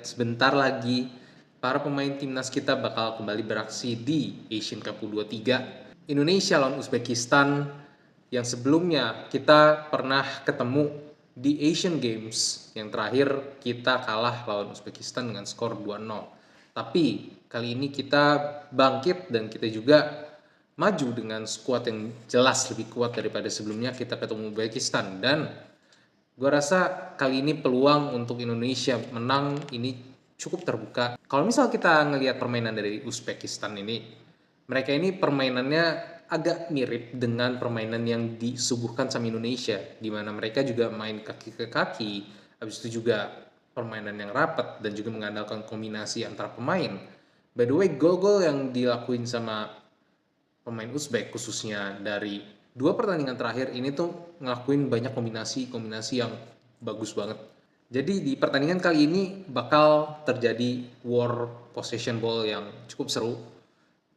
sebentar lagi para pemain timnas kita bakal kembali beraksi di Asian Cup U23 Indonesia lawan Uzbekistan yang sebelumnya kita pernah ketemu di Asian Games yang terakhir kita kalah lawan Uzbekistan dengan skor 2-0. Tapi kali ini kita bangkit dan kita juga maju dengan skuad yang jelas lebih kuat daripada sebelumnya kita ketemu Uzbekistan, dan gue rasa kali ini peluang untuk Indonesia menang ini cukup terbuka. Kalau misal kita ngelihat permainan dari Uzbekistan ini, mereka ini permainannya agak mirip dengan permainan yang disuguhkan sama Indonesia, di mana mereka juga main kaki ke kaki, habis itu juga permainan yang rapat dan juga mengandalkan kombinasi antara pemain. By the way, gol-gol yang dilakuin sama pemain Uzbek khususnya dari dua pertandingan terakhir ini tuh ngelakuin banyak kombinasi yang bagus banget. Jadi di pertandingan kali ini bakal terjadi war possession ball yang cukup seru,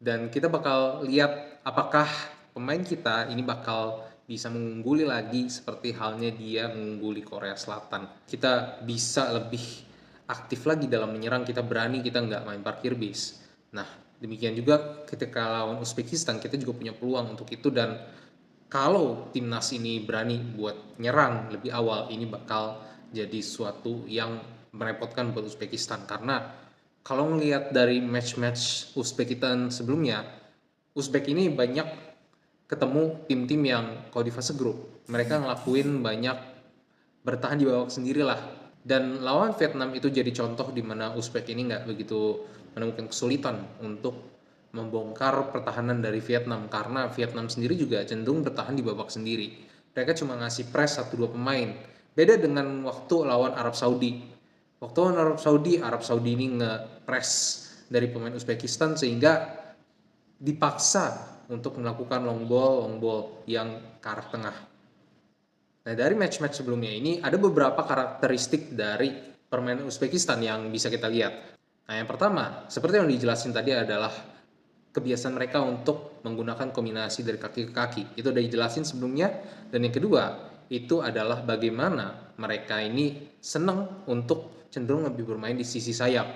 dan kita bakal lihat apakah pemain kita ini bakal bisa mengungguli lagi seperti halnya dia mengungguli Korea Selatan. Kita bisa lebih aktif lagi dalam menyerang, kita berani, kita nggak main parkir bis. Nah, demikian juga ketika lawan Uzbekistan kita juga punya peluang untuk itu, dan kalau timnas ini berani buat nyerang lebih awal, ini bakal jadi suatu yang merepotkan buat Uzbekistan. Karena kalau ngelihat dari match-match Uzbekistan sebelumnya, Uzbek ini banyak ketemu tim-tim yang kalau di fase grup mereka ngelakuin banyak bertahan di babak sendiri lah. Dan lawan Vietnam itu jadi contoh di mana Uzbek ini nggak begitu menemukan kesulitan untuk membongkar pertahanan dari Vietnam, karena Vietnam sendiri juga cenderung bertahan di babak sendiri. Mereka cuma ngasih press 1-2 pemain. Beda dengan waktu lawan Arab Saudi. Waktu lawan Arab Saudi ini nge-press dari pemain Uzbekistan sehingga dipaksa untuk melakukan long ball yang ke arah tengah. Nah, dari match-match sebelumnya ini ada beberapa karakteristik dari permainan Uzbekistan yang bisa kita lihat. Nah, yang pertama, seperti yang dijelasin tadi adalah kebiasaan mereka untuk menggunakan kombinasi dari kaki ke kaki. Itu udah dijelasin sebelumnya. Dan yang kedua, itu adalah bagaimana mereka ini senang untuk cenderung lebih bermain di sisi sayap.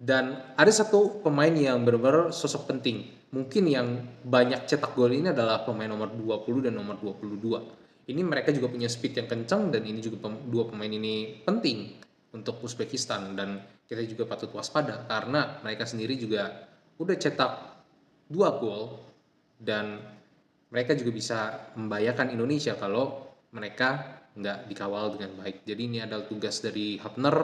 Dan ada satu pemain yang benar-benar sosok penting. Mungkin yang banyak cetak gol ini adalah pemain nomor 20 dan nomor 22. Ini mereka juga punya speed yang kencang, dan ini juga dua pemain ini penting untuk Uzbekistan, dan kita juga patut waspada karena mereka sendiri juga udah cetak 2 gol, dan mereka juga bisa membahayakan Indonesia kalau mereka nggak dikawal dengan baik. Jadi ini adalah tugas dari Hapner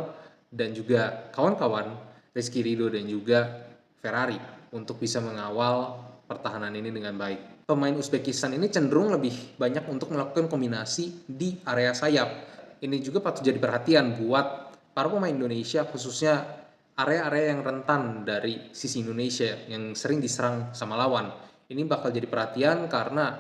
dan juga kawan-kawan, Rizky Ridho dan juga Ferrari, untuk bisa mengawal pertahanan ini dengan baik. Pemain Uzbekistan ini cenderung lebih banyak untuk melakukan kombinasi di area sayap. Ini juga patut jadi perhatian buat para pemain Indonesia, khususnya area-area yang rentan dari sisi Indonesia yang sering diserang sama lawan. Ini bakal jadi perhatian karena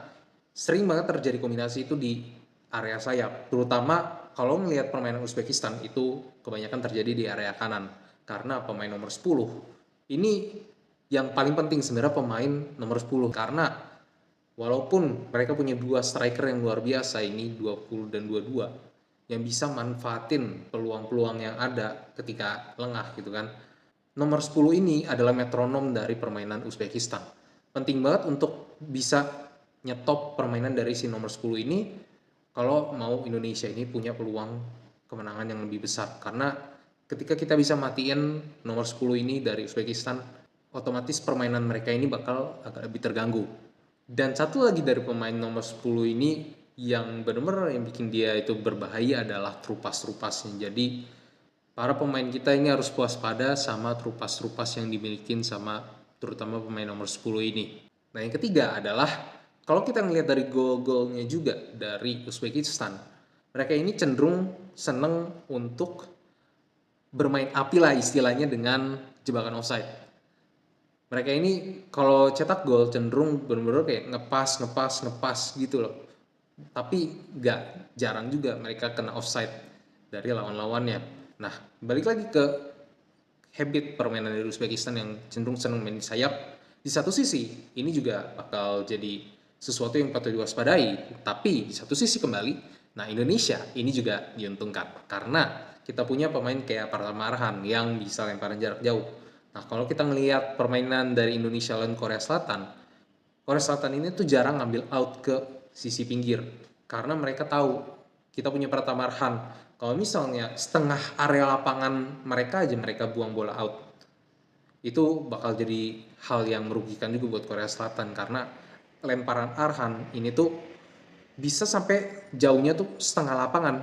sering banget terjadi kombinasi itu di area sayap, terutama kalau melihat permainan Uzbekistan itu kebanyakan terjadi di area kanan, karena pemain nomor 10 ini yang paling penting sebenarnya pemain nomor 10, karena walaupun mereka punya dua striker yang luar biasa ini 20 dan 22 yang bisa manfaatin peluang-peluang yang ada ketika lengah gitu kan. Nomor 10 ini adalah metronom dari permainan Uzbekistan. Penting banget untuk bisa nyetop permainan dari si nomor 10 ini kalau mau Indonesia ini punya peluang kemenangan yang lebih besar. Karena ketika kita bisa matiin nomor 10 ini dari Uzbekistan, otomatis permainan mereka ini bakal agak lebih terganggu. Dan satu lagi dari pemain nomor 10 ini yang benar-benar yang bikin dia itu berbahaya adalah trupas-trupasnya. Jadi para pemain kita ini harus waspada sama trupas-trupas yang dimiliki sama terutama pemain nomor 10 ini. Nah, yang ketiga adalah kalau kita ngelihat dari gol-golnya juga dari Uzbekistan, mereka ini cenderung seneng untuk bermain api lah istilahnya dengan jebakan offside. Mereka ini kalau cetak gol cenderung benar-benar kayak ngepas gitu loh. Tapi jarang juga mereka kena offside dari lawan-lawannya. Nah, balik lagi ke habit permainan dari Uzbekistan yang cenderung senang main di sayap. Di satu sisi, ini juga bakal jadi sesuatu yang patut diwaspadai. Tapi di satu sisi kembali, nah Indonesia ini juga diuntungkan. Karena kita punya pemain kayak Pratama Arhan yang bisa lemparan jarak jauh. Nah, kalau kita ngelihat permainan dari Indonesia lawan Korea Selatan ini tuh jarang ngambil out ke sisi pinggir. Karena mereka tahu kita punya Pratama Arhan. Kalau misalnya setengah area lapangan mereka aja mereka buang bola out, itu bakal jadi hal yang merugikan juga buat Korea Selatan. Karena lemparan Arhan ini tuh bisa sampai jauhnya tuh setengah lapangan.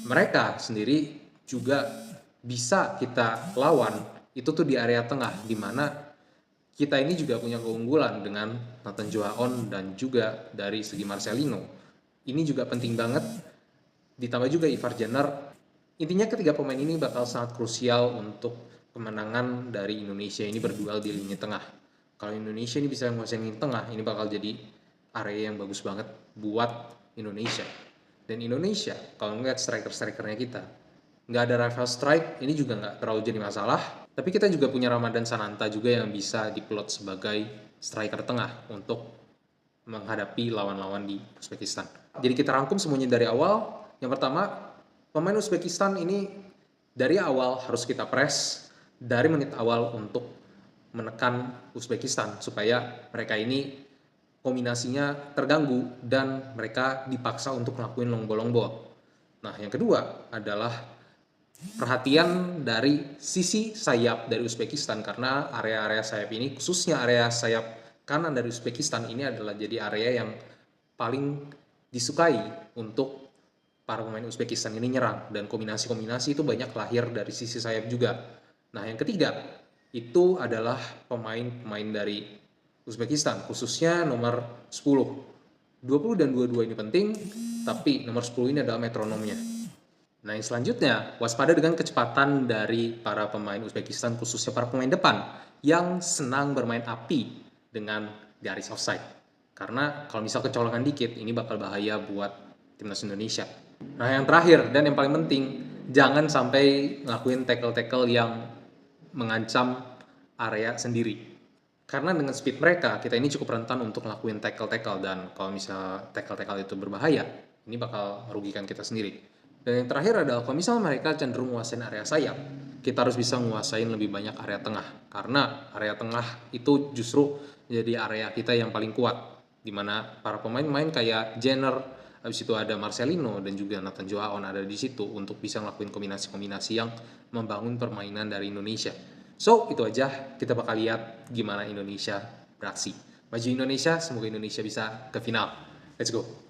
Mereka sendiri juga bisa kita lawan itu tuh di area tengah, di mana kita ini juga punya keunggulan dengan Nathan Joaon dan juga dari segi Marcelino. Ini juga penting banget, ditambah juga Ivar Jenner. Intinya ketiga pemain ini bakal sangat krusial untuk kemenangan dari Indonesia ini berduel di lini tengah. Kalau Indonesia ini bisa menguasai lini tengah, ini bakal jadi area yang bagus banget buat Indonesia. Dan Indonesia, kalau ngeliat striker-strikernya kita, nggak ada rival strike, ini juga nggak terlalu jadi masalah. Tapi kita juga punya Ramadan Sananta juga yang bisa diplot sebagai striker tengah untuk menghadapi lawan-lawan di Uzbekistan. Jadi kita rangkum semuanya dari awal. Yang pertama, pemain Uzbekistan ini dari awal harus kita press dari menit awal untuk menekan Uzbekistan supaya mereka ini kombinasinya terganggu dan mereka dipaksa untuk ngelakuin long ball. Nah, yang kedua adalah perhatian dari sisi sayap dari Uzbekistan, karena area-area sayap ini, khususnya area sayap kanan dari Uzbekistan ini adalah jadi area yang paling disukai untuk para pemain Uzbekistan ini nyerang, dan kombinasi-kombinasi itu banyak lahir dari sisi sayap juga. Nah, yang ketiga itu adalah pemain-pemain dari Uzbekistan, khususnya nomor 10. 20 dan 22 ini penting, tapi nomor 10 ini adalah metronomnya. Nah, yang selanjutnya, waspada dengan kecepatan dari para pemain Uzbekistan, khususnya para pemain depan yang senang bermain api dengan garis offside. Karena kalau misal kecolongan dikit, ini bakal bahaya buat timnas Indonesia. Nah, yang terakhir dan yang paling penting, jangan sampai ngelakuin tackle-tackle yang mengancam area sendiri. Karena dengan speed mereka, kita ini cukup rentan untuk ngelakuin tackle-tackle, dan kalau misalnya tackle-tackle itu berbahaya, ini bakal merugikan kita sendiri. Dan yang terakhir adalah kalau misalnya mereka cenderung menguasain area sayap, kita harus bisa menguasain lebih banyak area tengah. Karena area tengah itu justru jadi area kita yang paling kuat, di mana para pemain-pemain kayak Jenner, habis itu ada Marcelino dan juga Nathan Joaon ada di situ untuk bisa ngelakuin kombinasi-kombinasi yang membangun permainan dari Indonesia. So, itu aja, kita bakal lihat gimana Indonesia beraksi. Maju Indonesia, semoga Indonesia bisa ke final. Let's go!